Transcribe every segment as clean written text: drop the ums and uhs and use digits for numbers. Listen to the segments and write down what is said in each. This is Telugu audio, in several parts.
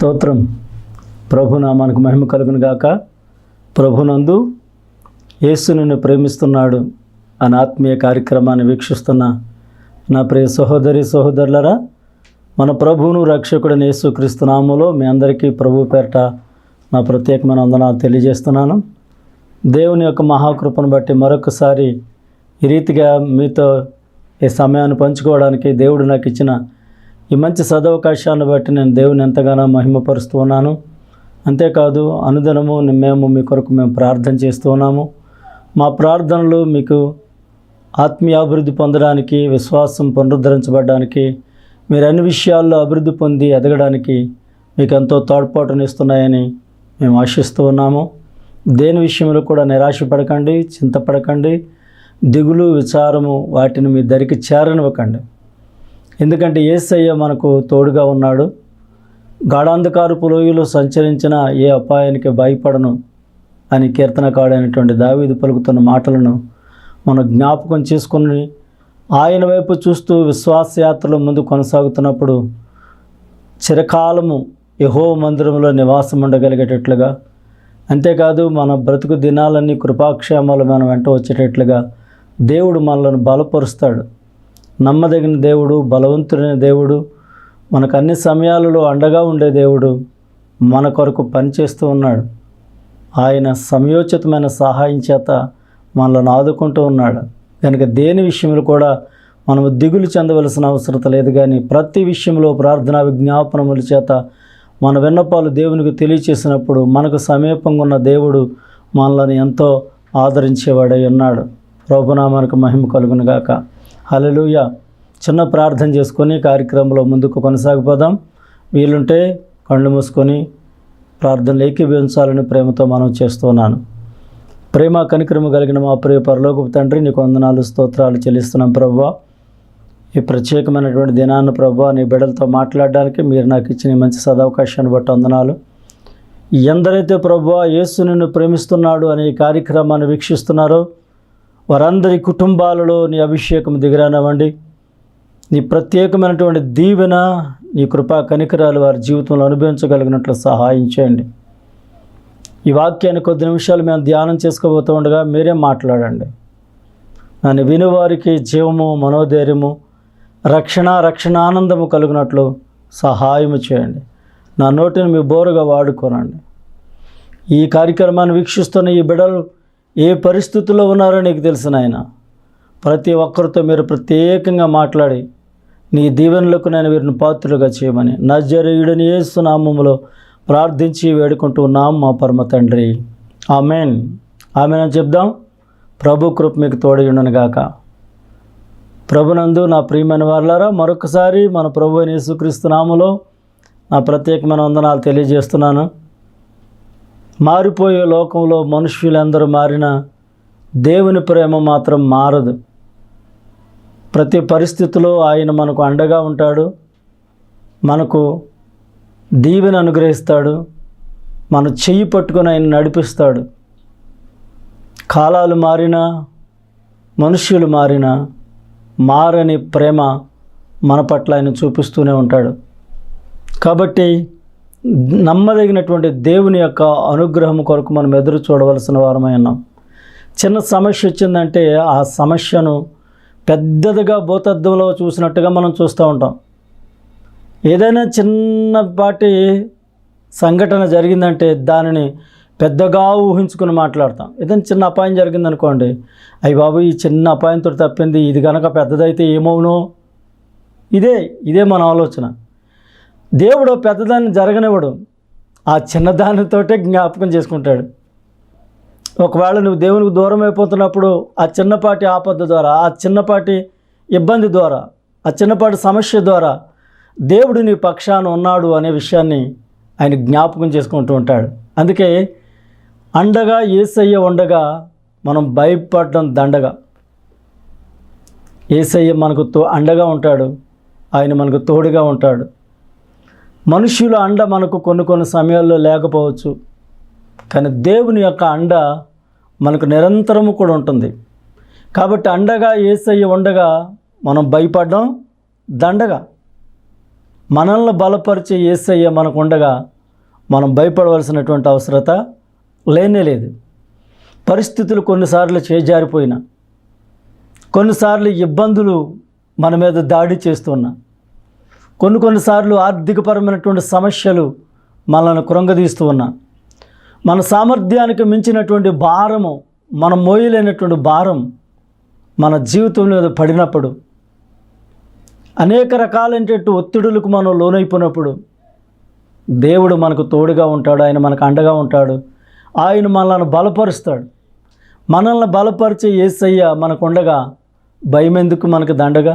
స్తోత్రం. ప్రభునామానికి మహిమ కలుగును గాక. ప్రభునందు యేసు నిన్ను ప్రేమిస్తున్నాడు అనే ఆత్మీయ కార్యక్రమాన్ని వీక్షిస్తున్న నా ప్రియ సహోదరి సహోదరులరా, మన ప్రభువును రక్షకుడైన యేసుక్రీస్తు నామములో మీ అందరికీ ప్రభు పేరట నా ప్రత్యేకమైన వందనాలు తెలియజేస్తున్నాను. దేవుని యొక్క మహాకృపను బట్టి మరొకసారి ఈ రీతిగా మీతో ఈ సమయాన్ని పంచుకోవడానికి దేవుడు నాకు ఇచ్చిన ఈ మంచి సదవకాశాన్ని బట్టి నేను దేవుని ఎంతగానో మహిమపరుస్తూ ఉన్నాను. అంతేకాదు అనుదినము మేము మీ కొరకు ప్రార్థన చేస్తూ ఉన్నాము. మా ప్రార్థనలు మీకు ఆత్మీయ అభివృద్ధి పొందడానికి, విశ్వాసం పునరుద్ధరించబడడానికి, మీరు అన్ని విషయాల్లో అభివృద్ధి పొంది ఎదగడానికి మీకు ఎంతో తోడ్పాటునిస్తున్నాయని మేము ఆశిస్తూ ఉన్నాము. దేని విషయంలో కూడా నిరాశపడకండి, చింతపడకండి, దిగులు విచారము వాటిని మీ దరికి చేరనివ్వకండి. ఎందుకంటే యేసయ్య మనకు తోడుగా ఉన్నాడు. గాఢాంధకారపు లోయలో సంచరించిన ఏ అపాయానికి భయపడను అని కీర్తనకాడైనటువంటి దావీదు పలుకుతున్న మాటలను మనం జ్ఞాపకం చేసుకుని ఆయన వైపు చూస్తూ విశ్వాసయాత్రలో ముందు కొనసాగుతున్నప్పుడు చిరకాలము యెహోవా మందిరంలో నివాసం ఉండగలిగేటట్లుగా, అంతేకాదు మన బ్రతుకు దినాలన్నీ కృపాక్షేమాలు మనం వెంట వచ్చేటట్లుగా దేవుడు మనలను బలపరుస్తాడు. నమ్మదగిన దేవుడు, బలవంతుడైన దేవుడు, మనకు అన్ని సమయాలలో అండగా ఉండే దేవుడు మన కొరకు పనిచేస్తూ ఉన్నాడు. ఆయన సమయోచితమైన సహాయం చేత మనల్ని ఆదుకుంటూ ఉన్నాడు. కనుక దేని విషయంలో కూడా మనము దిగులు చెందవలసిన అవసరం లేదు. కానీ ప్రతి విషయంలో ప్రార్థనా విజ్ఞాపనముల చేత మన విన్నపాలు దేవునికి తెలియచేసినప్పుడు మనకు సమీపంగా ఉన్న దేవుడు మనల్ని ఎంతో ఆదరించేవాడై ఉన్నాడు. ప్రభునామానికి మహిమ కలుగును గాక. హల్లెలూయా. చిన్న ప్రార్థన చేసుకొని కార్యక్రమంలో ముందుకు కొనసాగిపోదాం. వీలుంటే కళ్ళు మూసుకొని ప్రార్థనలు ఏకీభవించాలని ప్రేమతో మనం చేస్తున్నాను. ప్రేమ కనికరము కలిగిన మా ప్రియ పరలోకపు తండ్రి, నీకు వందనాలు స్తోత్రాలు చెల్లిస్తున్నాం ప్రభువా. ఈ ప్రత్యేకమైనటువంటి దినాన్ని ప్రభువా నీ బిడ్డలతో మాట్లాడడానికి మీరు నాకు ఇచ్చిన మంచి సదవకాశాన్ని బట్టి వందనాలు. ఎందరైతే ప్రభువా యేసు నిన్ను ప్రేమిస్తున్నాడు అనే ఈ కార్యక్రమాన్ని వీక్షిస్తున్నారో వారందరి కుటుంబాలలో నీ అభిషేకం దిగిరానివ్వండి. నీ ప్రత్యేకమైనటువంటి దీవెన, నీ కృపా కనికరాలు వారి జీవితంలో అనుభవించగలిగినట్లు సహాయం చేయండి. ఈ వాక్యాన్ని కొద్ది నిమిషాలు మేము ధ్యానం చేసుకోబోతూ ఉండగా మీరే మాట్లాడండి. నన్ను వినువారికి జీవము, మనోధైర్యము, రక్షణానందము కలిగినట్లు సహాయము చేయండి. నా నోటిని మీ బోరుగా వాడుకోనండి. ఈ కార్యక్రమాన్ని వీక్షిస్తున్న ఈ బిడ్డలు ఏ పరిస్థితుల్లో ఉన్నారో నీకు తెలిసిన ఆయన ప్రతి ఒక్కరితో మీరు ప్రత్యేకంగా మాట్లాడి నీ దీవెనలకు నేను వీరిని పాత్రులుగా చేయమని నజరేయుడైన యేసు నామములో ప్రార్థించి వేడుకుంటూ ఉన్నాం మా పరమ తండ్రి. ఆమెన్. ఆమెన్ అని చెప్దాం. ప్రభు కృప మీకు తోడయుండును గాక. ప్రభునందు నా ప్రియమైన వారలారా, మరొకసారి మన ప్రభు అయిన యేసుక్రీస్తు నామములో నా ప్రత్యేకమైన వందనాలు తెలియజేస్తున్నాను. మారిపోయే లోకంలో మనుష్యులందరూ మారినా దేవుని ప్రేమ మాత్రం మారదు. ప్రతి పరిస్థితిలో ఆయన మనకు అండగా ఉంటాడు, మనకు దీవెన అనుగ్రహిస్తాడు, మన చెయ్యి పట్టుకొని ఆయన నడిపిస్తాడు. కాలాలు మారినా, మనుష్యులు మారినా మారని ప్రేమ మన పట్ల ఆయన చూపిస్తూనే ఉంటాడు. కాబట్టి నమ్మదగినటువంటి దేవుని యొక్క అనుగ్రహం కొరకు మనం ఎదురు చూడవలసిన వారమై ఉన్నాం. చిన్న సమస్య వచ్చిందంటే ఆ సమస్యను పెద్దదిగా భూతద్దంలో చూసినట్టుగా మనం చూస్తూ ఉంటాం. ఏదైనా చిన్నపాటి సంఘటన జరిగిందంటే దానిని పెద్దగా ఊహించుకుని మాట్లాడతాం. ఏదైనా చిన్న అపాయం జరిగిందనుకోండి, అయ్య బాబు ఈ చిన్న అపాయంతో తప్పింది, ఇది కనుక పెద్దదైతే ఏమవునో, ఇదే మన ఆలోచన. దేవుడు పెద్దదాన్ని జరగనివ్వడు, ఆ చిన్నదానితోటే జ్ఞాపకం చేసుకుంటాడు. ఒకవేళ నువ్వు దేవునికి దూరం అయిపోతున్నప్పుడు ఆ చిన్నపాటి ఆపద ద్వారా, ఆ చిన్నపాటి ఇబ్బంది ద్వారా, ఆ చిన్నపాటి సమస్య ద్వారా దేవుడు నీ పక్షాన ఉన్నాడు అనే విషయాన్ని ఆయన జ్ఞాపకం చేసుకుంటూ ఉంటాడు. అందుకే అండగా యేసయ్య ఉండగా మనం భయపడడం దండగా. యేసయ్య మనకు అండగా ఉంటాడు, ఆయన మనకు తోడుగా ఉంటాడు. మనుష్యుల అండ మనకు కొన్ని సమయాల్లో లేకపోవచ్చు, కానీ దేవుని యొక్క అండ మనకు నిరంతరము కూడా ఉంటుంది. కాబట్టి అండగా యేసయ్య ఉండగా మనం భయపడడం దండగా. మనల్ని బలపరిచే యేసయ్య మనకు ఉండగా మనం భయపడవలసినటువంటి అవసరత లేనే లేదు. పరిస్థితులు కొన్నిసార్లు చేజారిపోయినా, కొన్నిసార్లు ఇబ్బందులు మన మీద దాడి చేస్తున్నా, కొన్నిసార్లు ఆర్థికపరమైనటువంటి సమస్యలు మనల్ని కృంగదీస్తూ ఉన్నా, మన సామర్థ్యానికి మించినటువంటి భారము, మనం మోయలేనటువంటి భారం మన జీవితం మీద పడినప్పుడు, అనేక రకాలైనటువంటి ఒత్తిడులకు మనం లోనైపోయినప్పుడు దేవుడు మనకు తోడుగా ఉంటాడు. ఆయన మనకు అండగా ఉంటాడు. ఆయన మనల్ని బలపరుస్తాడు. మనల్ని బలపరిచే యేసయ్య మనకు ఉండగా భయం ఎందుకు మనకు దండగా?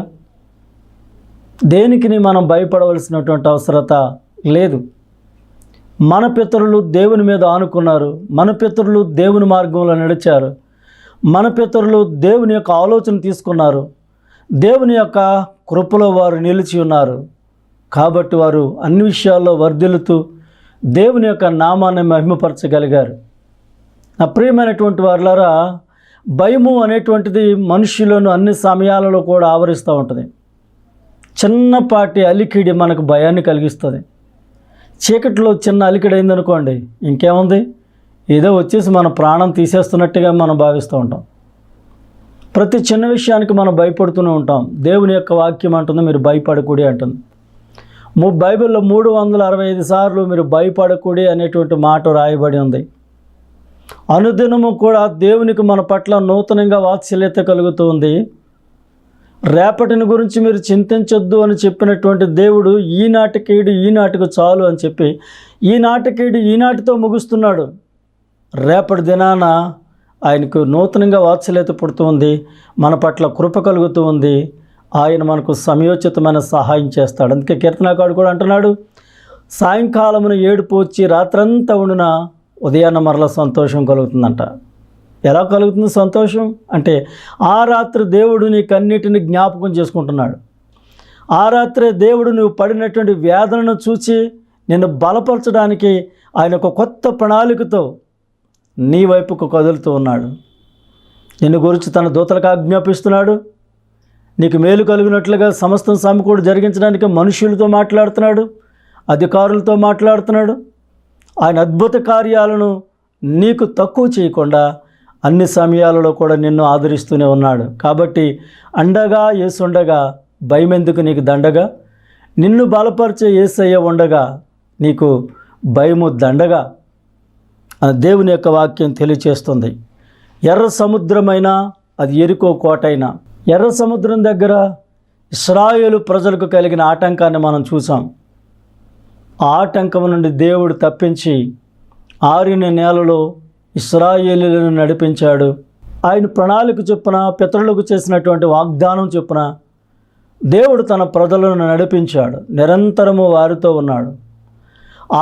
దేనికి మనం భయపడవలసినటువంటి అవసరత లేదు. మన పితరులు దేవుని మీద ఆనుకున్నారు. మన పితరులు దేవుని మార్గంలో నడిచారు. మన పితరులు దేవుని యొక్క ఆలోచన తీసుకున్నారు. దేవుని యొక్క కృపలో వారు నిలిచి ఉన్నారు. కాబట్టి వారు అన్ని విషయాల్లో వర్ధిల్లుతూ దేవుని యొక్క నామాన్ని మహిమపరచగలిగారు. నా ప్రియమైనటువంటి వారులారా, భయము అనేటువంటిది మనుషులను అన్ని సమయాలలో కూడా ఆవరిస్తూ ఉంటుంది. చిన్నపాటి అలికిడి మనకు భయాన్ని కలిగిస్తుంది. చీకటిలో చిన్న అలికిడి అయిందనుకోండి, ఇంకేముంది, ఏదో వచ్చేసి మన ప్రాణం తీసేస్తున్నట్టుగా మనం భావిస్తూ ఉంటాం. ప్రతి చిన్న విషయానికి మనం భయపడుతూనే ఉంటాం. దేవుని యొక్క వాక్యం అంటుంది మీరు భయపడకూడి అంటుంది. బైబిల్లో 365 సార్లు మీరు భయపడకూడి అనేటువంటి మాట రాయబడి ఉంది. అనుదినము కూడా దేవునికి మన పట్ల నూతనంగా వాత్సల్యత కలుగుతూ ఉంది. రేపటిని గురించి మీరు చింతించొద్దు అని చెప్పినటువంటి దేవుడు ఈనాటికి చాలు అని చెప్పి ఈనాటితో ముగుస్తున్నాడు. రేపటి దినాన ఆయనకు నూతనంగా వాత్సల్యత పుడుతూ ఉంది. మన పట్ల కృప కలుగుతూ ఉంది. ఆయన మనకు సమయోచితమైన సహాయం చేస్తాడు. అందుకే కీర్తనాకారుడు కూడా అంటున్నాడు, సాయంకాలమున ఏడుపు వచ్చి రాత్రంతా ఉండిన ఉదయాన్న మరల సంతోషం కలుగుతుందంట. ఎలా కలుగుతుంది సంతోషం అంటే, ఆ రాత్రి దేవుడు నీ కన్నిటిని జ్ఞాపకం చేసుకుంటున్నాడు. ఆ రాత్రే దేవుడు నువ్వు పడినటువంటి వేదనను చూసి నిన్ను బలపరచడానికి ఆయన ఒక కొత్త ప్రణాళికతో నీ వైపుకు కదులుతూ ఉన్నాడు. నిన్ను గురించి తన దూతలకు ఆజ్ఞాపిస్తున్నాడు. నీకు మేలు కలిగినట్లుగా సమస్తం సమకూడి జరిగించడానికి మనుషులతో మాట్లాడుతున్నాడు, అధికారులతో మాట్లాడుతున్నాడు. ఆయన అద్భుత కార్యాలను నీకు తక్కువ చేయకుండా అన్ని సమయాలలో కూడా నిన్ను ఆదరిస్తూనే ఉన్నాడు. కాబట్టి అండగా యేసు ఉండగా భయం ఎందుకు నీకు దండగా? నిన్ను బలపరిచే యేసయ్య ఉండగా నీకు భయము దండగా దేవుని యొక్క వాక్యం తెలియచేస్తుంది. ఎర్ర సముద్రమైనా, అది యెరికో కోటైనా, ఎర్ర సముద్రం దగ్గర ఇశ్రాయేలు ప్రజలకు కలిగిన ఆటంకాన్ని మనం చూసాం. ఆ ఆటంకం నుండి దేవుడు తప్పించి ఆరిన నేలలో ఇశ్రాయేలులను నడిపించాడు. ఆయన ప్రణాళిక చొప్పున పితరులకు చేసినటువంటి వాగ్దానం చొప్పున దేవుడు తన ప్రజలను నడిపించాడు. నిరంతరము వారితో ఉన్నాడు.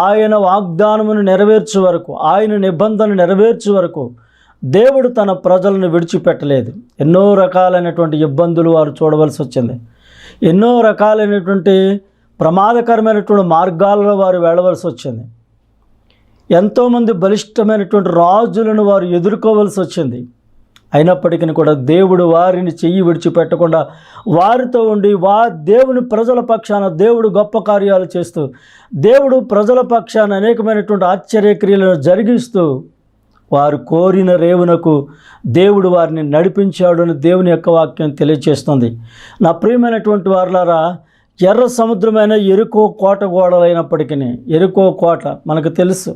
ఆయన వాగ్దానమును నెరవేర్చే వరకు, ఆయన నిబంధన నెరవేర్చే వరకు దేవుడు తన ప్రజలను విడిచిపెట్టలేదు. ఎన్నో రకాలైనటువంటి ఇబ్బందులు వారు చూడవలసి వచ్చింది. ఎన్నో రకాలైనటువంటి ప్రమాదకరమైనటువంటి మార్గాలలో వారు వెళ్ళవలసి వచ్చింది. ఎంతోమంది బలిష్టమైనటువంటి రాజులను వారు ఎదుర్కోవలసి వచ్చింది. అయినప్పటికీ కూడా దేవుడు వారిని చెయ్యి విడిచిపెట్టకుండా వారితో ఉండి దేవుని ప్రజల పక్షాన దేవుడు గొప్ప కార్యాలు చేస్తూ, దేవుడు ప్రజల పక్షాన అనేకమైనటువంటి ఆశ్చర్యక్రియలను జరిగిస్తూ వారు కోరిన రేవునకు దేవుడు వారిని నడిపించాడు అని దేవుని యొక్క వాక్యం తెలియజేస్తుంది. నా ప్రియమైనటువంటి వారులారా, ఎర్ర సముద్రమైన యెరికో కోట గోడలైనప్పటికీ, యెరికో కోట మనకు తెలుసు,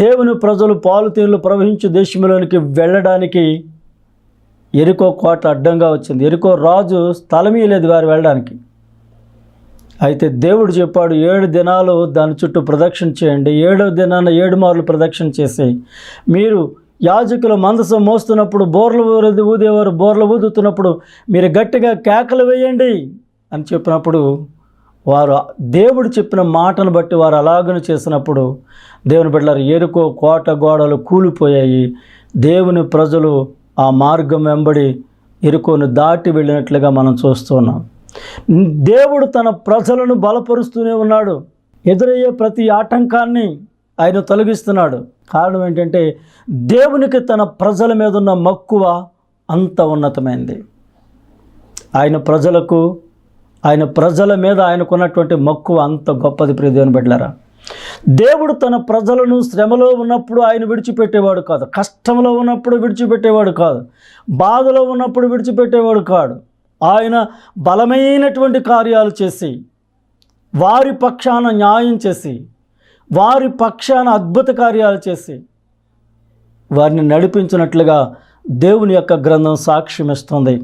దేవుని ప్రజలు పాలుతీళ్లు ప్రవహించే దేశంలోనికి వెళ్ళడానికి యెరికో కోట అడ్డంగా వచ్చింది. యెరికో రాజు స్థలమీయలేదు వారు వెళ్ళడానికి. అయితే దేవుడు చెప్పాడు, 7 దినాలు దాని చుట్టూ ప్రదక్షిణ చేయండి. 7వ దినాన 7 మార్లు ప్రదక్షిణ చేసి, మీరు యాజకుల మందసం మోస్తున్నప్పుడు బోర్లు ఊదుతున్నప్పుడు మీరు గట్టిగా కేకలు వేయండి అని చెప్పినప్పుడు వారు దేవుడు చెప్పిన మాటను బట్టి వారు అలాగనే చేసినప్పుడు దేవుని బిడ్డలారా, యెరికో కోట గోడలు కూలిపోయాయి. దేవుని ప్రజలు ఆ మార్గం వెంబడి యెరికోను దాటి వెళ్ళినట్లుగా మనం చూస్తున్నాం. దేవుడు తన ప్రజలను బలపరుస్తూనే ఉన్నాడు. ఎదురయ్యే ప్రతి ఆటంకాన్ని ఆయన తొలగిస్తున్నాడు. కారణం ఏంటంటే, దేవునికి తన ప్రజల మీద ఉన్న మక్కువ అంత ఉన్నతమైంది. ఆయన ప్రజల మీద ఆయనకున్నటువంటి మక్కువ అంత గొప్పది. ప్రియ దేవుని బిడ్డలారా, దేవుడు తన ప్రజలను శ్రమలో ఉన్నప్పుడు ఆయన విడిచిపెట్టేవాడు కాదు, కష్టంలో ఉన్నప్పుడు విడిచిపెట్టేవాడు కాదు, బాధలో ఉన్నప్పుడు విడిచిపెట్టేవాడు కాదు. ఆయన బలమైనటువంటి కార్యాలు చేసి, వారి పక్షాన న్యాయం చేసి, వారి పక్షాన అద్భుత కార్యాలు చేసి వారిని నడిపించినట్లుగా దేవుని యొక్క గ్రంథం సాక్ష్యం ఇస్తుంది.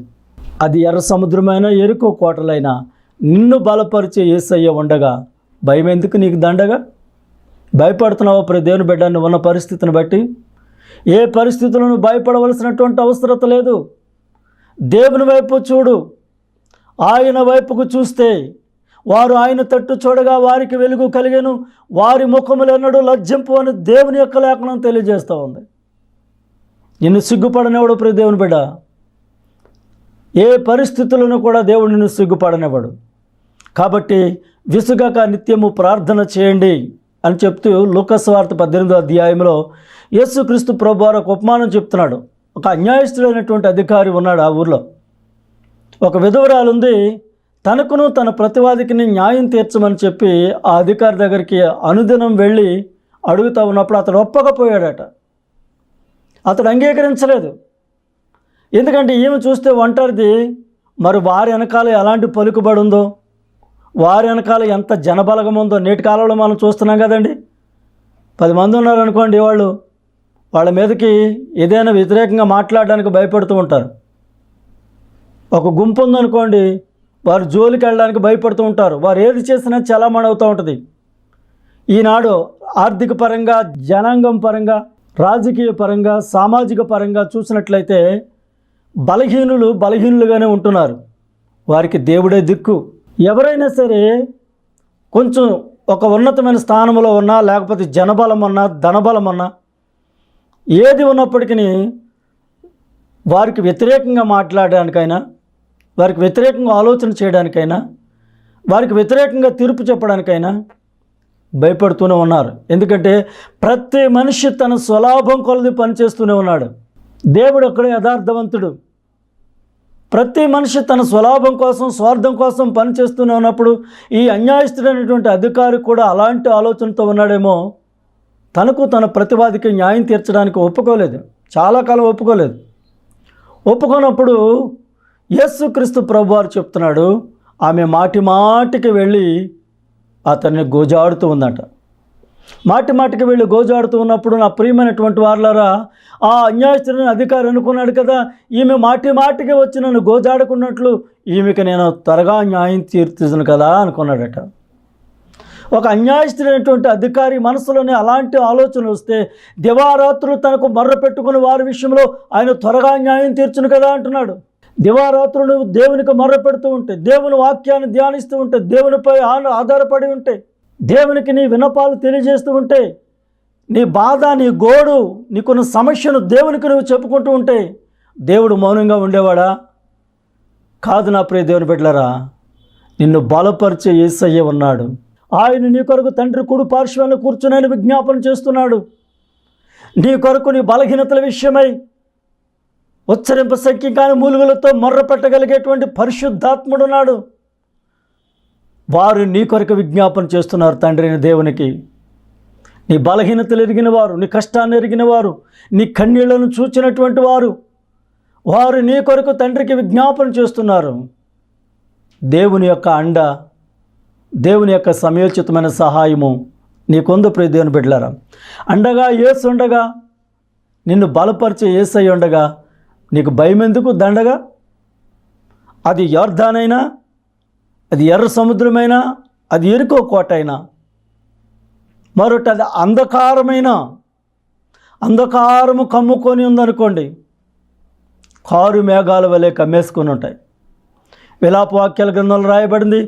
అది ఎర్ర సముద్రమైన, ఎరుకో కోటలైనా నిన్ను బలపరిచే యేసయ్య ఉండగా భయం ఎందుకు నీకు దండగా? భయపడుతున్నావా దేవుని బిడ్డ? నువ్వు ఉన్న పరిస్థితిని బట్టి ఏ పరిస్థితులను భయపడవలసినటువంటి అవసరత లేదు. దేవుని వైపు చూడు. ఆయన వైపుకు చూస్తే వారు ఆయన తట్టు చూడగా వారికి వెలుగు కలిగెను, వారి ముఖములెన్నడూ లజ్జింపు అని దేవుని యొక్క లేఖనం తెలియజేస్తూ ఉంది. నిన్ను సిగ్గుపడనివాడు దేవుని బిడ్డ. ఏ పరిస్థితులను కూడా దేవుడు నిన్ను సిగ్గుపడనివాడు. కాబట్టి విసుగక నిత్యము ప్రార్థన చేయండి అని చెప్తూ లూకాసు వార్త 18వ అధ్యాయంలో యేసుక్రీస్తు ప్రభువారు ఒక ఉపమానం చెప్తున్నాడు. ఒక అన్యాయస్తుడైనటువంటి అధికారి ఉన్నాడు ఆ ఊర్లో. ఒక విధవరాలు ఉంది. తనకును తన ప్రతివాదికి న్యాయం తీర్చమని చెప్పి ఆ అధికారి దగ్గరికి అనుదినం వెళ్ళి అడుగుతూ ఉన్నప్పుడు అతడు ఒప్పకపోయాడట. అతడు అంగీకరించలేదు. ఎందుకంటే ఈమె చూస్తే ఒంటరిది, మరి వారి వెనకాల ఎలాంటి పలుకుబడి ఉందో, వారి వెనకాల ఎంత జనబలగం ఉందో నేటి కాలంలో మనం చూస్తున్నాం కదండి. 10 మంది ఉన్నారనుకోండి, వాళ్ళ మీదకి ఏదైనా వ్యతిరేకంగా మాట్లాడడానికి భయపడుతూ ఉంటారు. ఒక గుంపు ఉందనుకోండి, వారు జోలికి వెళ్ళడానికి భయపడుతూ ఉంటారు. వారు ఏది చేసినా చలామణి అవుతూ ఉంటుంది. ఈనాడు ఆర్థిక పరంగా, జనాంగం పరంగా, రాజకీయ పరంగా, సామాజిక పరంగా చూసినట్లయితే బలహీనులుగానే ఉంటున్నారు. వారికి దేవుడే దిక్కు. ఎవరైనా సరే కొంచెం ఒక ఉన్నతమైన స్థానంలో ఉన్నా, లేకపోతే జనబలం ఉన్నా, ధనబలం ఉన్నా, ఏది ఉన్నప్పటికీ వారికి వ్యతిరేకంగా మాట్లాడడానికైనా, వారికి వ్యతిరేకంగా ఆలోచన చేయడానికైనా, వారికి వ్యతిరేకంగా తీర్పు చెప్పడానికైనా భయపడుతూనే ఉన్నారు. ఎందుకంటే ప్రతి మనిషి తన స్వలాభం కొలది పనిచేస్తూనే ఉన్నాడు. దేవుడు ఒక్కడే యథార్థవంతుడు. ప్రతి మనిషి తన స్వలాభం కోసం, స్వార్థం కోసం పనిచేస్తూనే ఉన్నప్పుడు ఈ అన్యాయస్తుడైనటువంటి అధికారి కూడా అలాంటి ఆలోచనతో ఉన్నాడేమో. తనకు తన ప్రతివాదికి న్యాయం తీర్చడానికి ఒప్పుకోలేదు. చాలా కాలం ఒప్పుకోలేదు. ఒప్పుకున్నప్పుడు యేసుక్రీస్తు ప్రభువారు చెప్తున్నాడు, ఆమె మాటికి వెళ్ళి అతన్ని గోజాడుతూ ఉందట. మాటికి వెళ్ళి గోజాడుతూ ఉన్నప్పుడు, నా ప్రియమైనటువంటి వారులారా, ఆ అన్యాయస్తుడైన అధికారి అనుకున్నాడు కదా, ఈమె మాటికి వచ్చి నన్ను గోజాడుకున్నట్లు ఈమెకి నేను త్వరగా న్యాయం తీర్చును కదా అనుకున్నాడట. ఒక అన్యాయస్తుడైనటువంటి అధికారి మనసులోనే అలాంటి ఆలోచన వస్తే దివారాత్రులు తనకు మర్ర పెట్టుకుని వారి విషయంలో ఆయన త్వరగా న్యాయం తీర్చును కదా అంటున్నాడు. దివారాత్రులు దేవునికి మొర్ర పెడుతూ ఉంటే, దేవుని వాక్యాన్ని ధ్యానిస్తూ ఉంటే, దేవునిపై ఆధారపడి ఉంటే, దేవునికి నీ విన్నపాలు తెలియజేస్తూ ఉంటే, నీ బాధ, నీ గోడు, నీకున్న సమస్యను దేవునికి నువ్వు చెప్పుకుంటూ ఉంటే దేవుడు మౌనంగా ఉండేవాడా? కాదు నా ప్రియ దేవుని బిడ్డలారా. నిన్ను బలపరిచే యేసయ్య ఉన్నాడు. ఆయన నీ కొరకు తండ్రి కుడి పార్శ్వాన్ని కూర్చుని విజ్ఞాపన చేస్తున్నాడు. నీ కొరకు నీ బలహీనతల విషయమై ఉచ్చరింప శక్తి కాని మూలుగులతో మొర్ర పెట్టగలిగేటువంటి పరిశుద్ధాత్ముడున్నాడు. వారు నీ కొరకు విజ్ఞాపన చేస్తున్నారు తండ్రి అయిన దేవునికి. నీ బలహీనతలు ఎరిగిన వారు, నీ కష్టాన్ని ఎరిగిన వారు, నీ కన్నీళ్లను చూచినటువంటి వారు నీ కొరకు తండ్రికి విజ్ఞాపన చేస్తున్నారు. దేవుని యొక్క అండ, దేవుని యొక్క సమయోచితమైన సహాయము నీకొందు ప్రియ దేవుని బిడ్డలారా. అండగా యేసు ఉండగా, నిన్ను బలపరిచే యేసయ్య ఉండగా నీకు భయం ఎందుకు దండగా? అది యొర్దానైనా, అది ఎర్ర సముద్రమైనా, అది ఎరుకో కోట అయినా, మరొకటి అది అంధకారము కమ్ముకొని ఉందనుకోండి, కారు మేఘాల వలె కమ్మేసుకొని ఉంటాయి. విలాప వాక్యాల గ్రంథంలో రాయబడింది,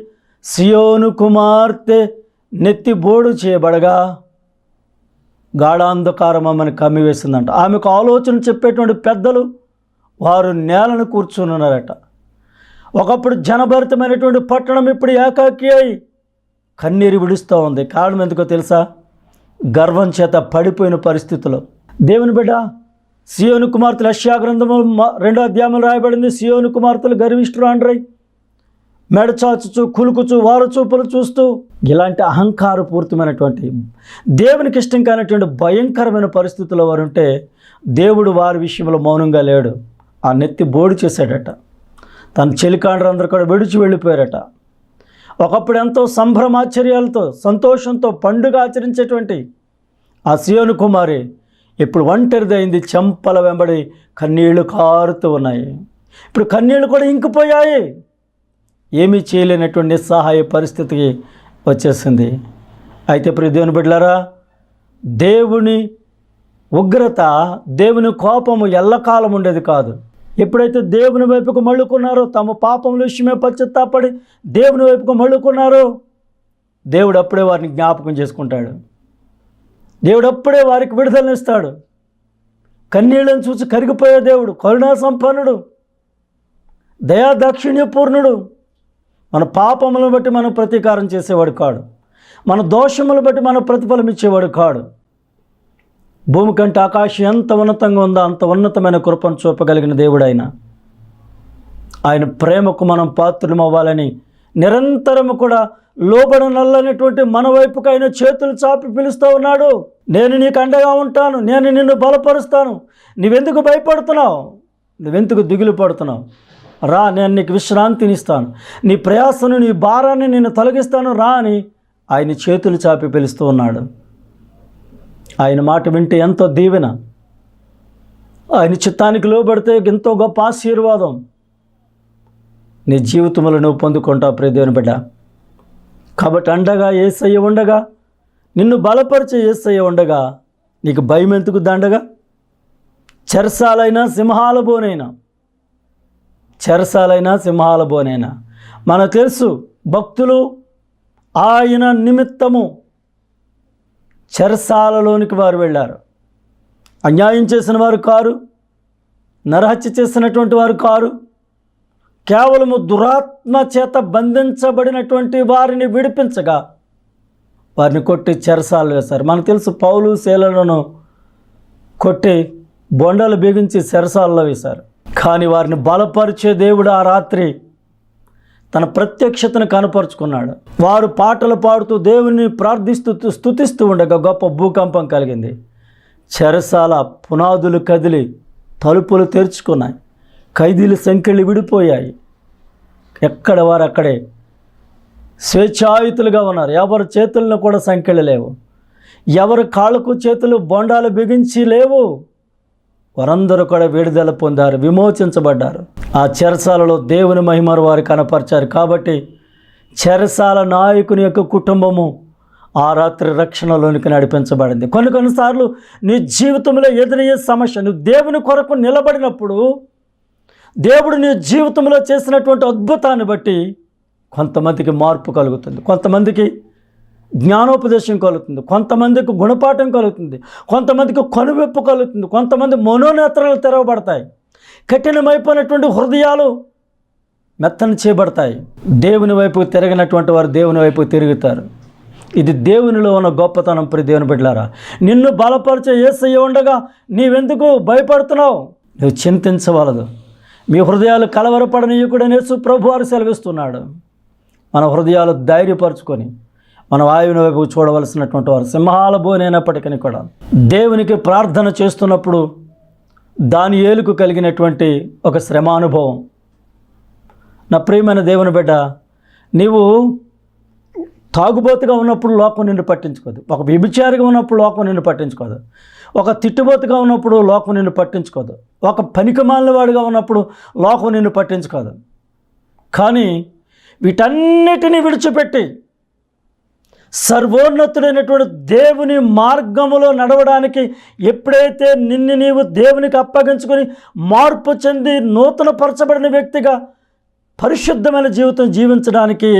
సియోను కుమార్తె నెత్తి బోడు చేయబడగా గాఢాంధకారం ఆమెను కమ్మివేసిందంట. ఆమెకు ఆలోచన చెప్పేటువంటి పెద్దలు వారు నేలను కూర్చుని ఉన్నారట. ఒకప్పుడు జనభరితమైనటువంటి పట్టణం ఇప్పుడు ఏకాకి అయి కన్నీరు విడుస్తూ ఉంది. కారణం ఎందుకో తెలుసా? గర్వం చేత పడిపోయిన పరిస్థితుల్లో. దేవుని బిడ్డ, సియోను కుమార్తెలు యెషయా గ్రంథము 2వ అధ్యాయంలో రాయబడింది, సియోను కుమార్తెలు గర్విష్ఠురాండ్రై మెడచాచుచు కులుకుచు వారు చూపులు చూస్తూ ఇలాంటి అహంకారపూరితమైనటువంటి దేవునికి ఇష్టం కానటువంటి భయంకరమైన పరిస్థితుల్లో వారు ఉంటే దేవుడు వారి విషయంలో మౌనంగా లేడు. ఆ నెత్తి బోడి చేశాడట. తన చెలికాండ్రందరూ కూడా విడిచి వెళ్ళిపోయారట. ఒకప్పుడు ఎంతో సంభ్రమాశ్చర్యాలతో సంతోషంతో పండుగ ఆచరించేటువంటి ఆ సియోను కుమారి ఇప్పుడు ఒంటరిదైంది. చెంపల వెంబడి కన్నీళ్లు కారుతూ ఉన్నాయి. ఇప్పుడు కన్నీళ్లు కూడా ఇంకిపోయాయి. ఏమీ చేయలేనటువంటి నిస్సహాయ పరిస్థితికి వచ్చేసింది. అయితే ప్రియ దేవుని బిడ్డలారా, దేవుని ఉగ్రత, దేవుని కోపము ఎల్లకాలం ఉండేది కాదు. ఎప్పుడైతే దేవుని వైపుకు మళ్ళుకున్నారో, తమ పాపముల విషయమే పశ్చాత్తాపడి దేవుని వైపుకు మళ్ళుకున్నారో, దేవుడు అప్పుడే వారిని జ్ఞాపకం చేసుకుంటాడు. దేవుడు అప్పుడే వారికి విడుదలనిస్తాడు. కన్నీళ్ళని చూసి కరిగిపోయే దేవుడు, కరుణా సంపన్నుడు, దయాదాక్షిణ్యపూర్ణుడు. మన పాపములను బట్టి మనం ప్రతీకారం చేసేవాడు కాడు. మన దోషములను బట్టి మనం ప్రతిఫలం ఇచ్చేవాడు కాడు. భూమి కంటే ఆకాశం ఎంత ఉన్నతంగా ఉందో అంత ఉన్నతమైన కృపను చూపగలిగిన దేవుడు ఆయన ప్రేమకు మనం పాత్రలం అవ్వాలని నిరంతరము కూడా లోబడనల్లనేటువంటి మన వైపుకు ఆయన చేతులు చాపి పిలుస్తూ ఉన్నాడు. నేను నీకు అండగా ఉంటాను, నేను నిన్ను బలపరుస్తాను. నువ్వెందుకు భయపడుతున్నావు? నువ్వెందుకు దిగులు పడుతున్నావు? రా, నేను నీకు విశ్రాంతినిస్తాను. నీ ప్రయాసను, నీ భారాన్ని నేను తొలగిస్తాను, రా అని ఆయన చేతులు చాపి పిలుస్తూ ఉన్నాడు. ఆయన మాట వింటే ఎంతో దీవెన, ఆయన చిత్తానికి లోబడితే ఎంతో గొప్ప ఆశీర్వాదం నీ జీవితంలో నువ్వు పొందుకుంటావు ప్రియ దేవుని బిడ్డ. కాబట్టి అండగా యేసయ్య ఉండగా, నిన్ను బలపరిచే యేసయ్య ఉండగా నీకు భయం ఎందుకు దండగా? చెరసాలైనా సింహాల బోనైనా, చెరసాలైనా సింహాల బోనైనా మనకు తెలుసు, భక్తులు ఆయన నిమిత్తము చెరసాలలోనికి వారు వెళ్ళారు. అన్యాయం చేసిన వారు కారు, నరహత్య చేసినటువంటి వారు కారు, కేవలము దురాత్మ చేత బంధించబడినటువంటి వారిని విడిపించగా వారిని కొట్టి చెరసాలు వేశారు. మనకు తెలుసు, పౌలు శీలను కొట్టి బొండాలు బిగించి చెరసాలలో వేశారు. కానీ వారిని బలపరిచే దేవుడు ఆ రాత్రి తన ప్రత్యక్షతను కనపరుచుకున్నాడు. వారు పాటలు పాడుతూ దేవుని ప్రార్థిస్తూ స్తుతిస్తూ ఉండగా గొప్ప భూకంపం కలిగింది. చెరసాల పునాదులు కదిలి తలుపులు తెరుచుకున్నాయి. ఖైదీల సంఖ్యలు విడిపోయాయి. ఎక్కడ వారు అక్కడే స్వేచ్ఛాయుతులుగా ఉన్నారు. ఎవరి చేతుల్లో కూడా సంఖ్యలు లేవు. ఎవరి కాళ్ళకు చేతులు బొండాలు బిగించి లేవు. వారందరూ కూడా విడుదల పొందారు, విమోచించబడ్డారు. ఆ చెరసాలలో దేవుని మహిమను వారు కనపరిచారు. కాబట్టి చెరసాల నాయకుని యొక్క కుటుంబము ఆ రాత్రి రక్షణలోనికి నడిపించబడింది. కొన్నిసార్లు నీ జీవితంలో ఎదురయ్యే సమస్య, నువ్వు దేవుని కొరకు నిలబడినప్పుడు దేవుడు నీ జీవితంలో చేసినటువంటి అద్భుతాన్ని బట్టి కొంతమందికి మార్పు కలుగుతుంది, కొంతమందికి జ్ఞానోపదేశం కలుగుతుంది, కొంతమందికి గుణపాఠం కలుగుతుంది, కొంతమందికి కనువిప్పు కలుగుతుంది, కొంతమంది మనోనేత్రాలు తెరవబడతాయి, కఠినమైపోయినటువంటి హృదయాలు మెత్తని చేయబడతాయి. దేవుని వైపు తిరిగినటువంటి వారు దేవుని వైపు తిరుగుతారు. ఇది దేవునిలో ఉన్న గొప్పతనం ప్రియ దేవుని బిడ్డలారా. నిన్ను బలపరిచే యేసయ్య ఉండగా నీవెందుకు భయపడుతున్నావు? నువ్వు చింతించవలదు. మీ హృదయాలు కలవరపడనీయకుడని యేసు ప్రభు వారు సెలవిస్తున్నాడు. మన హృదయాలు ధైర్యపరచుకొని మనం వాయువుని వైపు చూడవలసినటువంటి వారు సింహాల బోనైనప్పటికీ కూడా దేవునికి ప్రార్థన చేస్తున్నప్పుడు దానియేలుకు కలిగినటువంటి ఒక శ్రమానుభవం. నా ప్రియమైన దేవుని బిడ్డ, నీవు తాగుబోతుగా ఉన్నప్పుడు లోకం నిన్ను పట్టించుకోదు. ఒక వ్యభిచారిగా ఉన్నప్పుడు లోకం నిన్ను పట్టించుకోదు. ఒక తిట్టుబోతుగా ఉన్నప్పుడు లోకం నిన్ను పట్టించుకోదు. ఒక పనికిమాలిన వాడిగా ఉన్నప్పుడు లోకం నిన్ను పట్టించుకోదు. కానీ వీటన్నిటినీ విడిచిపెట్టి సర్వోన్నతుడైనటువంటి దేవుని మార్గములో నడవడానికి ఎప్పుడైతే నిన్ను నీవు దేవునికి అప్పగించుకొని మార్పు చెంది నూతన పరచబడిన వ్యక్తిగా పరిశుద్ధమైన జీవితం జీవించడానికి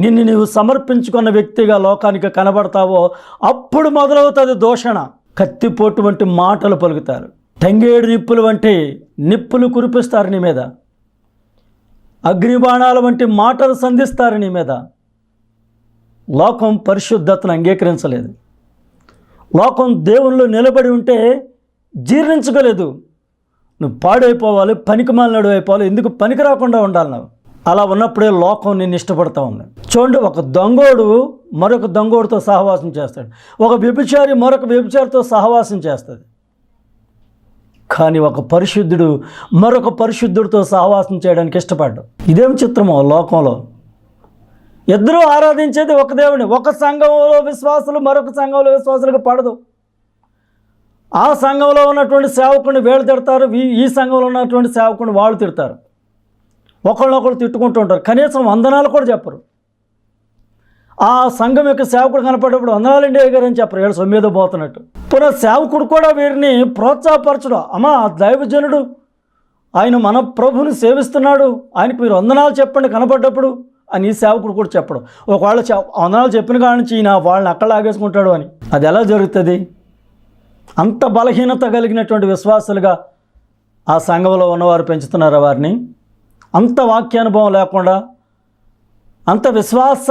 నిన్ను నీవు సమర్పించుకున్న వ్యక్తిగా లోకానికి కనబడతావో అప్పుడు మొదలవుతుంది దూషణ. కత్తిపోటు వంటి మాటలు పలుకుతారు, తంగేడు నిప్పులు వంటి నిప్పులు కురిపిస్తారు నీ మీద, అగ్నిబాణాల వంటి మాటలు సంధిస్తారు నీ మీద. లోకం పరిశుద్ధతను అంగీకరించలేదు. లోకం దేవునిలో నిలబడి ఉంటే జీర్ణించుకోలేదు. నువ్వు పాడైపోవాలి, పనికిమాలినడు అయిపోవాలి, ఎందుకు పనికి రాకుండా ఉండాలి. నువ్వు అలా ఉన్నప్పుడే లోకం నిన్ను ఇష్టపడుతూ ఉంది. చూడండి, ఒక దొంగోడు మరొక దొంగోడితో సహవాసం చేస్తాడు, ఒక వ్యభిచారి మరొక వ్యభిచారితో సహవాసం చేస్తుంది. కానీ ఒక పరిశుద్ధుడు మరొక పరిశుద్ధుడితో సహవాసం చేయడానికి ఇష్టపడ్డాడు. ఇదేం చిత్రమో లోకంలో. ఇద్దరూ ఆరాధించేది ఒక దేవుని. ఒక సంఘంలో విశ్వాసులు మరొక సంఘంలో విశ్వాసులకు పడదు. ఆ సంఘంలో ఉన్నటువంటి సేవకుని వీళ్ళు తిడతారు, ఈ సంఘంలో ఉన్నటువంటి సేవకుని వాళ్ళు తిడతారు. ఒకళ్ళొకళ్ళు తిట్టుకుంటూ ఉంటారు. కనీసం వందనాలు కూడా చెప్పరు. ఆ సంఘం యొక్క సేవకుడు కనపడేప్పుడు వందనాలండి గారు అని చెప్పరు, వీళ్ళు సొమ్మేదో పోతున్నట్టు. పునః సేవకుడు కూడా వీరిని ప్రోత్సాహపరచడం. అమ్మా, దైవజనుడు ఆయన మన ప్రభుని సేవిస్తున్నాడు, ఆయనకు మీరు వందనాలు చెప్పండి కనపడ్డప్పుడు అని ఈ సేవకుడు కూడా చెప్పడం. ఒకవేళ వందనాలు చెప్పిన కాడ నుంచి ఈయన వాళ్ళని అక్కడ లాగేసుకుంటాడు అని. అది ఎలా జరుగుతుంది? అంత బలహీనత కలిగినటువంటి విశ్వాసులుగా ఆ సంఘంలో ఉన్నవారు పెంచుతున్నారా వారిని? అంత వాక్యానుభవం లేకుండా, అంత విశ్వాస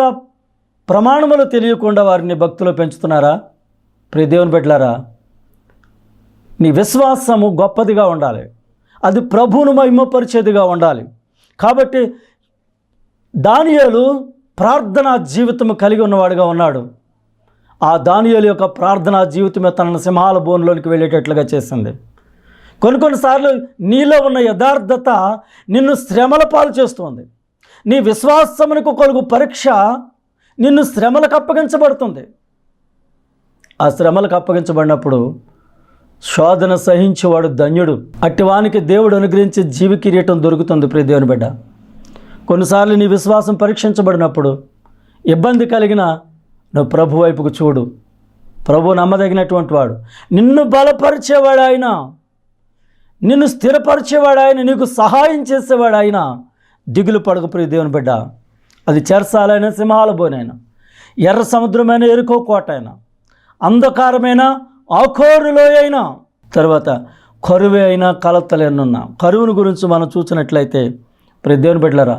ప్రమాణములు తెలియకుండా వారిని భక్తులు పెంచుతున్నారా? ప్రియ దేవుని బిడ్డలారా, నీ విశ్వాసము గొప్పదిగా ఉండాలి, అది ప్రభువును మహిమపరిచేదిగా ఉండాలి. కాబట్టి దానియేలు ప్రార్థనా జీవితం కలిగి ఉన్నవాడుగా ఉన్నాడు. ఆ దానియేలు యొక్క ప్రార్థనా జీవితమే తనను సింహాల బోన్లోనికి వెళ్ళేటట్లుగా చేసింది. కొన్నిసార్లు నీలో ఉన్న యథార్థత నిన్ను శ్రమల పాలు చేస్తుంది. నీ విశ్వాసమునకు కలుగు పరీక్ష నిన్ను శ్రమలకు అప్పగించబడుతుంది. ఆ శ్రమలకు అప్పగించబడినప్పుడు శోధన సహించేవాడు ధన్యుడు. అట్టివానికి దేవుడు అనుగ్రహించే జీవ కిరీటం దొరుకుతుంది. ప్రియ దేవుని బిడ్డ, కొన్నిసార్లు నీ విశ్వాసం పరీక్షించబడినప్పుడు ఇబ్బంది కలిగిన నువ్వు ప్రభు వైపుకు చూడు. ప్రభు నమ్మదగినటువంటి వాడు, నిన్ను బలపరిచేవాడు ఆయన, నిన్ను స్థిరపరిచేవాడు ఆయన, నీకు సహాయం చేసేవాడు ఆయన. దిగులు పడకు ప్రియ దేవుని బిడ్డ. అది చెరసాలైన సింహాల బోనైనా, ఎర్ర సముద్రమైన ఎరుకో కోట అయినా, అంధకారమైన ఆఖోరులోయ అయినా, తర్వాత కరువే అయినా కలతలేనున్నా. కరువుని గురించి మనం చూసినట్లయితే ప్రియ దేవుని బిడ్డలారా,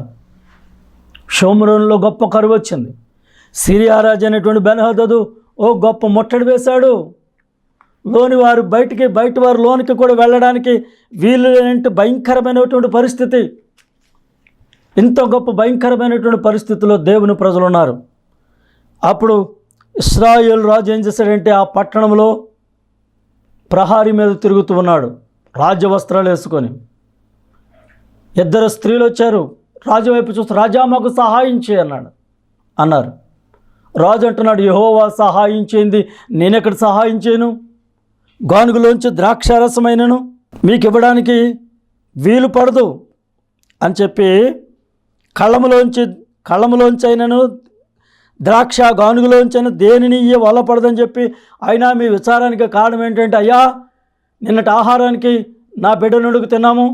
షోమ్రోనులో గొప్ప కరువు వచ్చింది. సిరియా రాజు అనేటువంటి బెన్హదదు గొప్ప ముట్టడి వేశాడు. లోని వారు బయట వారు లోనికి కూడా వెళ్ళడానికి వీలు లేనంటే భయంకరమైనటువంటి పరిస్థితి. ఇంత గొప్ప భయంకరమైనటువంటి పరిస్థితిలో దేవుని ప్రజలు ఉన్నారు. అప్పుడు ఇశ్రాయేలు రాజు ఏం చేశాడంటే ఆ పట్టణంలో ప్రహారీ మీద తిరుగుతూ ఉన్నాడు, రాజవస్త్రాలు వేసుకొని. ఇద్దరు స్త్రీలు వచ్చారు, రాజు వైపు చూస్తూ, రాజా మాకు సహాయం అన్నారు. రాజు అంటున్నాడు, యెహోవా సహాయం చేయింది నేనెక్కడ సహాయం చేయను? గానుగులోంచి ద్రాక్షారసమైనను మీకు ఇవ్వడానికి వీలు పడదు అని చెప్పి కళ్ళములోంచి అయినను ద్రాక్ష గానుగులోంచైనా దేనిని వల్ల పడదని చెప్పి, అయినా మీ విచారానికి కారణం ఏంటంటే, అయ్యా నిన్నటి ఆహారానికి నా బిడ్డను వండుకు తిన్నాము,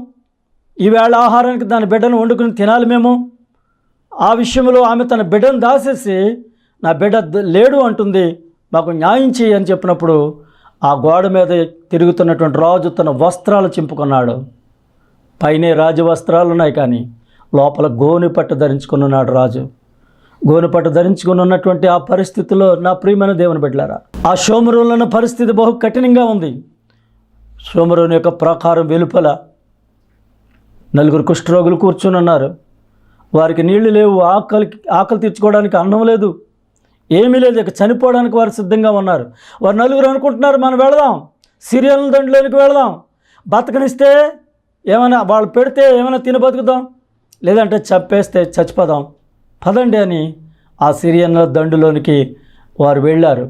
ఈవేళ ఆహారానికి దాని బిడ్డను వండుకుని తినాలి మేము. ఆ విషయంలో ఆమె తన బిడ్డను దాసేసి నా బిడ్డ లేడు అంటుంది, మాకు న్యాయం చేయి అని చెప్పినప్పుడు ఆ గోడ మీద తిరుగుతున్నటువంటి రాజు తన వస్త్రాలు చింపుకున్నాడు. పైనే రాజవస్త్రాలు ఉన్నాయి, కానీ లోపల గోనెపట్టు ధరించుకున్నాడు రాజు. గోనెపట్టు ధరించుకుని ఉన్నటువంటి ఆ పరిస్థితిలో నా ప్రియమైన దేవుని బిడ్డలారా, ఆ షోమ్రోనులో పరిస్థితి బహు కఠినంగా ఉంది. షోమ్రోను యొక్క ప్రాకారం వెలుపల 4 కుష్ఠరోగులు కూర్చుని ఉన్నారు. వారికి నీళ్లు లేవు, ఆకలి తీర్చుకోవడానికి అన్నం లేదు, ఏమీ లేదు, ఇక చనిపోవడానికి వారు సిద్ధంగా ఉన్నారు. వారు 4 అనుకుంటున్నారు, మనం వెళదాం, సిరియన్ల దండులోనికి వెళదాం, బతకనిస్తే ఏమైనా వాళ్ళు పెడితే ఏమైనా తిని బతుకుదాం, లేదంటే చంపేస్తే చచ్చిపోదాం, పదండి అని ఆ సిరియన్ల దండులోనికి వారు వెళ్ళారు.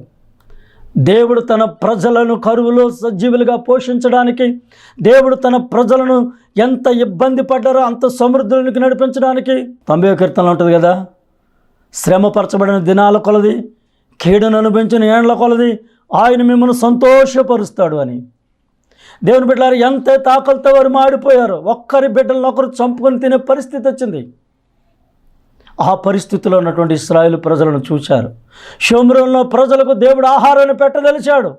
దేవుడు తన ప్రజలను కరువులో సజీవులుగా పోషించడానికి, దేవుడు తన ప్రజలను ఎంత ఇబ్బంది పడ్డారో అంత సమృద్ధిలోనికి నడిపించడానికి 90వ కీర్తనలో ఉంటుంది కదా, శ్రమపరచబడిన దినాల కొలది, కీడును అనుభవించిన ఏండ్ల కొలది ఆయన మిమ్మల్ని సంతోషపరుస్తాడు అని. దేవుని బిడ్డలారు ఎంత తాకలతో వారు మాడిపోయారు, ఒక్కరి బిడ్డలను ఒకరు చంపుకొని తినే పరిస్థితి వచ్చింది. ఆ పరిస్థితిలో ఉన్నటువంటి ఇశ్రాయేలు ప్రజలను చూశారు. షోమ్రోనులో ప్రజలకు దేవుడు ఆహారాన్ని పెట్టదలిచాడు.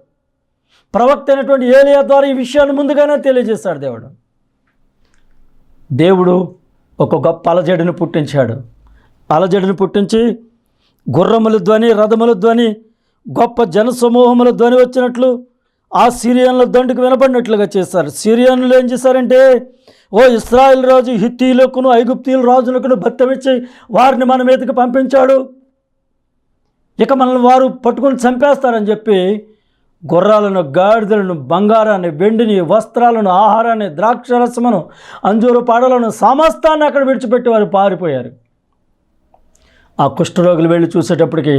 ప్రవక్త అయినటువంటి ఏలియా ద్వారా ఈ విషయాన్ని ముందుగానే తెలియజేశాడు. దేవుడు ఒక గొప్ప అలజడిని పుట్టించాడు. అలజడిని పుట్టించి గుర్రముల ధ్వని, రథముల ధ్వని, గొప్ప జనసమూహముల ధ్వని వచ్చినట్లు ఆ సిరియన్ల దండుకు వినపడినట్లుగా చేశారు. సిరియన్లు ఏం చేశారంటే ఓ ఇశ్రాయేల్ రాజు హిత్తీయులకును ఐగుప్తీయుల రాజులకును భత్తమిచ్చి వారిని మన మీదకి పంపించాడు, ఇక మనల్ని వారు పట్టుకుని చంపేస్తారని చెప్పి గుర్రాలను, గాడిదలను, బంగారాన్ని, వెండిని, వస్త్రాలను, ఆహారాన్ని, ద్రాక్షరసమును, అంజూరు పాడలను సమస్తాన్ని అక్కడ విడిచిపెట్టి వారు పారిపోయారు. ఆ కుష్ఠరోగులు వెళ్ళి చూసేటప్పటికి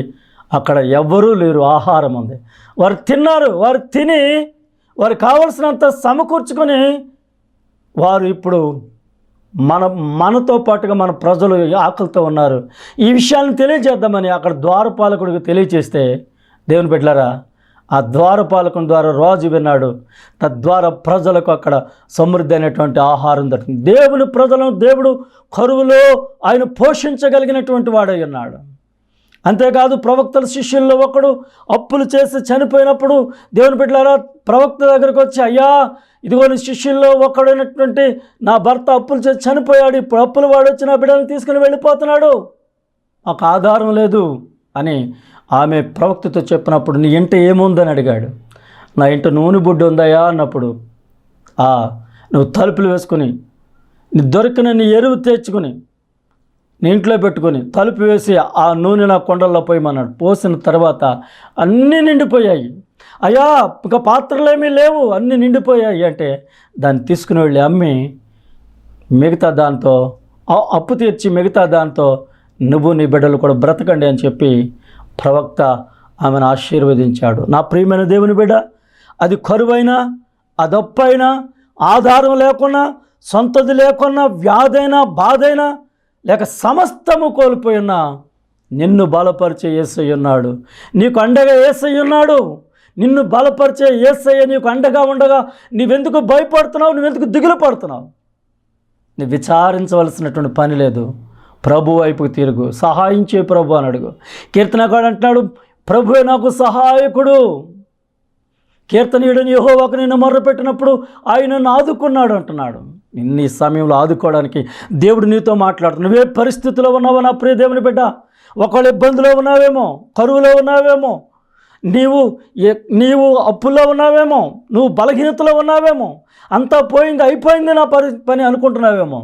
అక్కడ ఎవ్వరూ లేరు, ఆహారం ఉంది. వారు తిన్నారు, వారు తిని వారు కావలసినంత సమకూర్చుకొని వారు ఇప్పుడు మనతో పాటుగా మన ప్రజలు ఆకలితో ఉన్నారు. ఈ విషయాన్ని తెలియజేద్దామని అక్కడ ద్వారపాలకుడికి తెలియచేస్తే, దేవుని బిడ్డలారా, ఆ ద్వారపాలకుని ద్వారా రాజు విన్నాడు. తద్వారా ప్రజలకు అక్కడ సమృద్ధి అయినటువంటి ఆహారం దొరికింది. దేవుని ప్రజలను దేవుడు కరువులో ఆయన పోషించగలిగినటువంటి వాడై ఉన్నాడు. అంతేకాదు, ప్రవక్తల శిష్యుల్లో ఒకడు అప్పులు చేసి చనిపోయినప్పుడు దేవుని బిడ్డలారా ప్రవక్త దగ్గరకు వచ్చి, అయ్యా ఇదిగో నీ శిష్యుల్లో ఒకడైనటువంటి నా భర్త అప్పులు చేసి చనిపోయాడు, ఇప్పుడు అప్పులు వాడు వచ్చి నా బిడ్డలను తీసుకుని వెళ్ళిపోతున్నాడు, మాకు ఆధారం లేదు అని ఆమె ప్రవక్తతో చెప్పినప్పుడు, నీ ఇంట ఏముందని అడిగాడు. నా ఇంట నూనె బుడ్డి ఉందయా అన్నప్పుడు, నువ్వు తలుపులు వేసుకుని నీ దొరికిన నీ ఎరువు తెచ్చుకుని నీ ఇంట్లో పెట్టుకొని తలుపు వేసి ఆ నూనె నా కొండల్లో పోయమన్నాడు. పోసిన తర్వాత అన్నీ నిండిపోయాయి. అయ్యా ఇంకా పాత్రలు ఏమీ లేవు, అన్నీ నిండిపోయాయి అంటే దాన్ని తీసుకుని వెళ్ళి అమ్మి మిగతా దాంతో అప్పు తీర్చి మిగతా దాంతో నువ్వు నీ బిడ్డలు కూడా బ్రతకండి అని చెప్పి ప్రవక్త ఆమెను ఆశీర్వదించాడు. నా ప్రియమైన దేవుని బిడ్డ, అది కరువైనా, అదప్పైనా, ఆధారం లేకున్నా, సొంతది లేకున్నా, వ్యాధైనా, బాధైనా, లేక సమస్తము కోల్పోయినా నిన్ను బలపరిచే యేసయ్య ఉన్నాడు. నీకు అండగా యేసయ్య ఉన్నాడు. నిన్ను బలపరిచే యేసయ్య నీకు అండగా ఉండగా నువ్వెందుకు భయపడుతున్నావు, నువ్వెందుకు దిగులు పడుతున్నావు? నువ్వు విచారించవలసినటువంటి పని లేదు. ప్రభు వైపుకు తిరుగు, సహాయించే ప్రభు అని అడుగు. కీర్తనకాడు అంటున్నాడు, ప్రభువే నాకు సహాయకుడు. కీర్తనీయుడని యెహోవాకు నిన్ను మొర్రపెట్టినప్పుడు ఆయన నన్ను ఆదుకున్నాడు అంటున్నాడు. ఇన్ని సమయంలో ఆదుకోవడానికి దేవుడు నీతో మాట్లాడుతున్నాడు. నువ్వే పరిస్థితిలో ఉన్నావో నా ప్రియ దేవుని బిడ్డ, ఒకళ్ళు ఇబ్బందిలో ఉన్నావేమో, కరువులో ఉన్నావేమో, నీవు అప్పుల్లో ఉన్నావేమో, నువ్వు బలహీనతలో ఉన్నావేమో, అంతా పోయింది అయిపోయింది నా పని అనుకుంటున్నావేమో.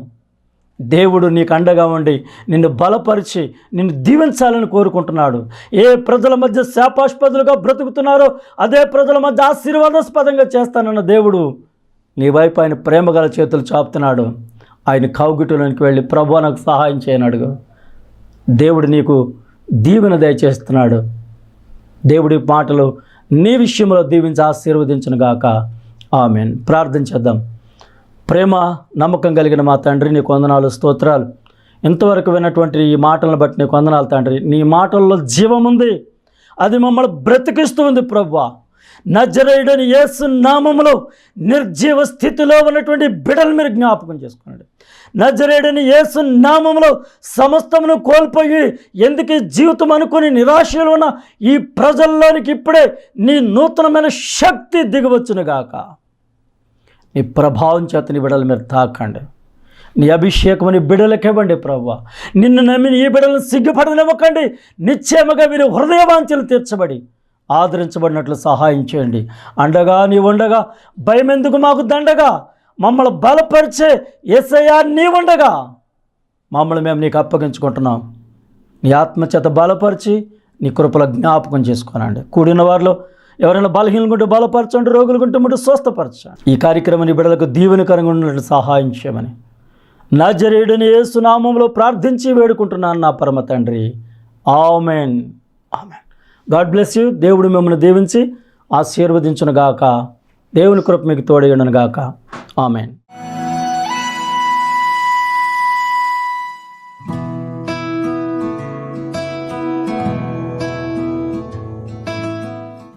దేవుడు నీకు అండగా ఉండి నిన్ను బలపరిచి నిన్ను దీవించాలని కోరుకుంటున్నాడు. ఏ ప్రజల మధ్య శాపాస్పదులుగా బ్రతుకుతున్నారో అదే ప్రజల మధ్య ఆశీర్వాదాస్పదంగా చేస్తానన్న దేవుడు నీ వైపు ఆయన ప్రేమగల చేతులు చాపుతున్నాడు. ఆయన కౌగిటులోనికి వెళ్ళి ప్రభువా నాకు సహాయం చేయని అడుగు. దేవుడు నీకు దీవెన దయచేస్తున్నాడు. దేవుడి మాటలు నీ విషయంలో దీవించి ఆశీర్వదించును గాక. ఆమేన్. ప్రార్థన చేద్దాం. ప్రేమ నమ్మకం కలిగిన మా తండ్రి, నీకు వందనాలు, స్తోత్రాలు. ఇంతవరకు విన్నటువంటి ఈ మాటలను బట్టి నీకు వందనాలు తండ్రి. నీ మాటల్లో జీవం ఉంది, అది మమ్మల్ని బ్రతికిస్తూ ఉంది ప్రభువా. నజరేయుడైన యేసు నామములో నిర్జీవ స్థితిలో ఉన్నటువంటి బిడ్డలు మీరు జ్ఞాపకం చేసుకున్నాడు. నజరేయుడైన యేసు నామములో సమస్తమును కోల్పోయి ఎందుకు జీవితం అనుకుని నిరాశలో ఉన్న ఈ ప్రజల్లోనికి ఇప్పుడే నీ నూతనమైన శక్తి దిగవచ్చునుగాక. నీ ప్రభావం చేత నీ బిడ్డలు మీరు తాకండి. నీ అభిషేకం నీ బిడ్డలకు ఇవ్వండి ప్రభువా. నిన్ను నమ్మిన ఈ బిడ్డలను సిగ్గుపడనివ్వకండి. నిశ్చయముగా వీరి హృదయవాంఛలు తీర్చబడి ఆదరించబడినట్లు సహాయం చేయండి. అండగా నీ ఉండగా భయం ఎందుకు మాకు దండగా, మమ్మల్ని బలపరిచే యేసయ్యా నీ ఉండగా మమ్మల్ని మేము నీకు అప్పగించుకుంటున్నాం. నీ ఆత్మచేత బలపరిచి నీ కృపల జ్ఞాపకం చేసుకోనండి. కూడిన వారిలో ఎవరైనా బలహీనకుంటే బలపరచండి, రోగులుకుంటే ముట్టు స్వస్థపరచండి. ఈ కార్యక్రమాన్ని బిడ్డలకు దీవెనకరంగా ఉన్నట్లు సహాయం చేయమని నజరేయుడైన యేసు నామములో ప్రార్థించి వేడుకుంటున్నాను నా పరమ తండ్రి. Amen. Amen. God bless you. దేవుడు మిమ్మల్ని దీవించి ఆశీర్వదించును గాక. దేవుని కృప మీకు తోడై ఉండును గాక. ఆమేన్.